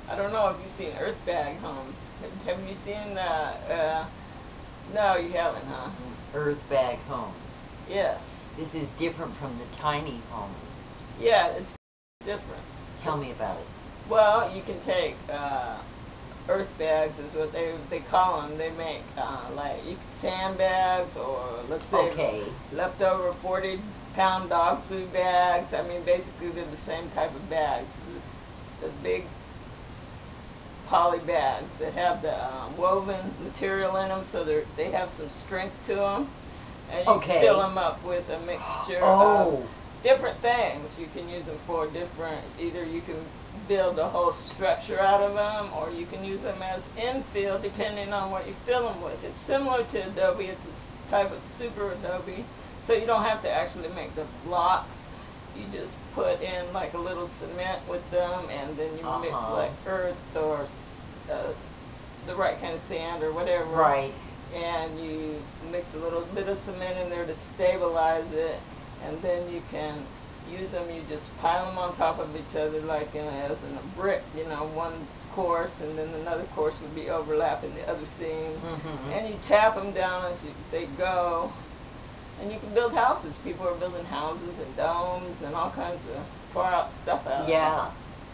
I don't know if you've seen earth bag homes. Have you seen no, you haven't, huh? Earth bag homes. Yes. This is different from the tiny homes. Yeah, it's different. Tell me about it. Well, you can take earth bags is what they call them. They make like you can sandbags or let's say leftover 40-pound dog food bags. I mean, basically they're the same type of bags. The big poly bags that have the woven material in them, so they have some strength to them, and you can fill them up with a mixture of different things. You can use them for different. Either you can build a whole structure out of them, or you can use them as infill, depending on what you fill them with. It's similar to adobe. It's a type of super adobe, so you don't have to actually make the blocks. You just put in like a little cement with them, and then you mix like earth or the right kind of sand or whatever. Right. And you mix a little bit of cement in there to stabilize it, and then you can use them. You just pile them on top of each other like as in a brick, you know, one course, and then another course would be overlapping the other seams. And you tap them down as they go. And you can build houses. People are building houses and domes and all kinds of far out stuff out of it.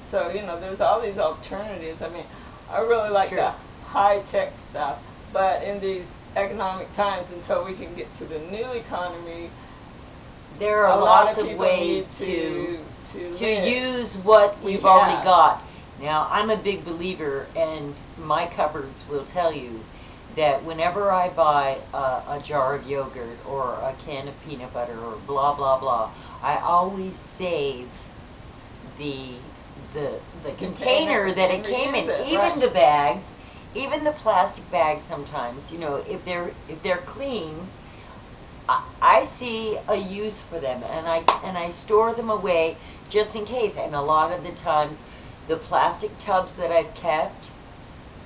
So, you know, there's all these alternatives. I mean, I really like the high-tech stuff. But in these economic times, until we can get to the new economy, there are lots of ways to use what we've already got. Now, I'm a big believer, and my cupboards will tell you, that whenever I buy a jar of yogurt or a can of peanut butter or blah blah blah, I always save the container that it came in. Even the bags, even the plastic bags. Sometimes, you know, if they're clean, I see a use for them, and I store them away just in case. And a lot of the times, the plastic tubs that I've kept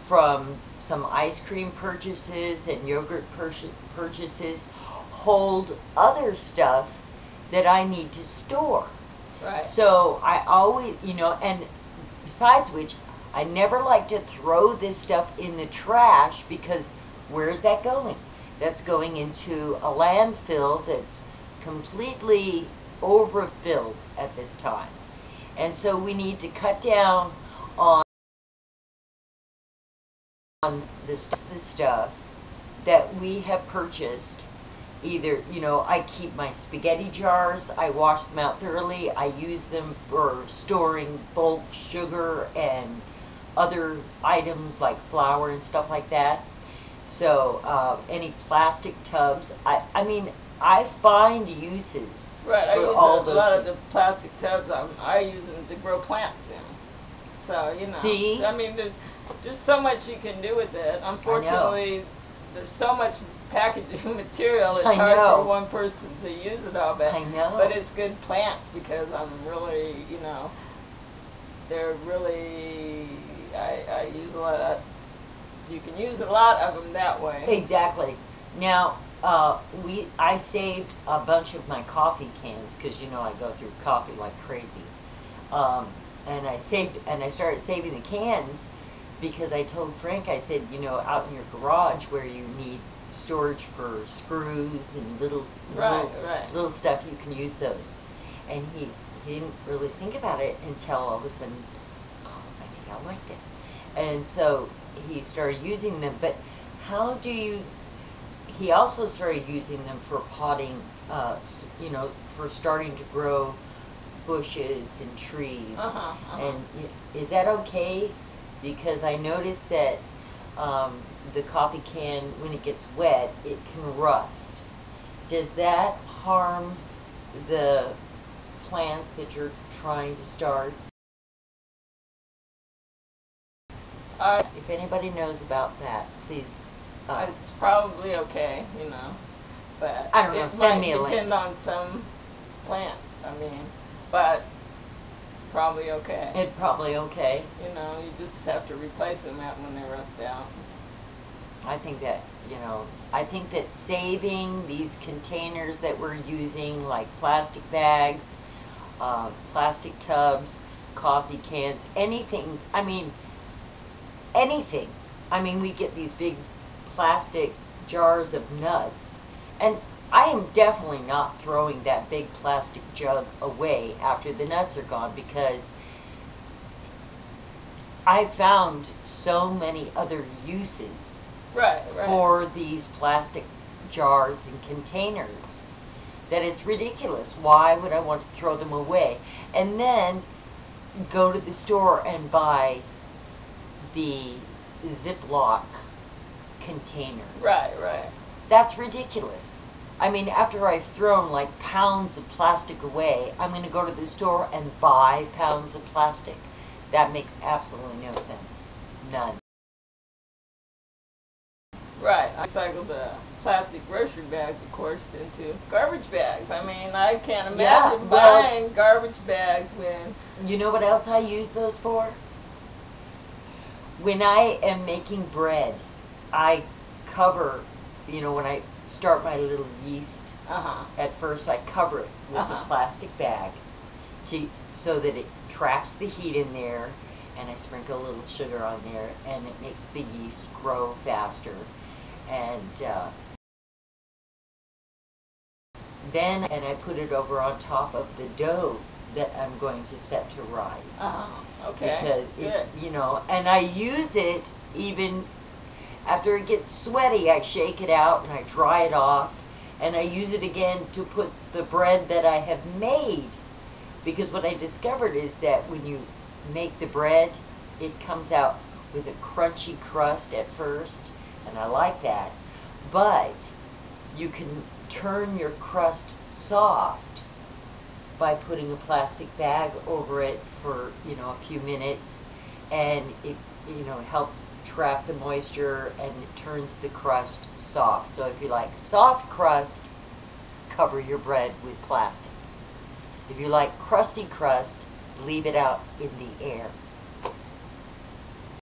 from some ice cream purchases and yogurt purchases hold other stuff that I need to store. Right. So I always, you know, and besides which, I never like to throw this stuff in the trash, because where is that going? That's going into a landfill that's completely overfilled at this time. And so we need to cut down on the stuff that we have purchased. Either, you know, I keep my spaghetti jars, I wash them out thoroughly, I use them for storing bulk sugar and other items like flour and stuff like that. So any plastic tubs, I mean, I find uses for all those. A lot of the plastic tubs, I use them to grow plants in. So, you know. See? I mean, there's so much you can do with it. Unfortunately, there's so much packaging material, it's hard for one person to use it all. But it's good plants, because I'm really, you know, they're really, I use a lot of, you can use a lot of them that way. Exactly. Now, I saved a bunch of my coffee cans, because, you know, I go through coffee like crazy. And I started saving the cans, because I told Frank, I said, you know, out in your garage where you need storage for screws and little stuff, you can use those. And he didn't really think about it until all of a sudden, oh, I think I like this. And so he started using them. But how do you, he also started using them for potting, you know, for starting to grow bushes and trees. And is that okay? Because I noticed that the coffee can, when it gets wet, it can rust. Does that harm the plants that you're trying to start? If anybody knows about that, please. It's probably okay, you know, but I don't know. Send me a link. It might depend on some plants. I mean, but probably okay. It's probably okay. You know, you just have to replace them when they rust out. I think that, you know, I think that saving these containers that we're using, like plastic bags, plastic tubs, coffee cans, anything, I mean, anything. I mean, we get these big plastic jars of nuts, and I am definitely not throwing that big plastic jug away after the nuts are gone, because I found so many other uses Right. for these plastic jars and containers that it's ridiculous. Why would I want to throw them away? And then go to the store and buy the Ziploc containers. Right. That's ridiculous. I mean, after I've thrown like pounds of plastic away, I'm going to go to the store and buy pounds of plastic. That makes absolutely no sense. None. Right. I cycle the plastic grocery bags, of course, into garbage bags. I mean, I can't imagine buying garbage bags when... You know what else I use those for? When I am making bread, I cover, when I start my little yeast, at first I cover it with a plastic bag so that it traps the heat in there, and I sprinkle a little sugar on there, and it makes the yeast grow faster. And then I put it over on top of the dough that I'm going to set to rise. Okay. Because and I use it even after it gets sweaty. I shake it out and I dry it off, and I use it again to put the bread that I have made. Because what I discovered is that when you make the bread, it comes out with a crunchy crust at first, and I like that. But you can turn your crust soft by putting a plastic bag over it for a few minutes, and it helps trap the moisture, and it turns the crust soft. So if you like soft crust, cover your bread with plastic. If you like crusty crust, leave it out in the air.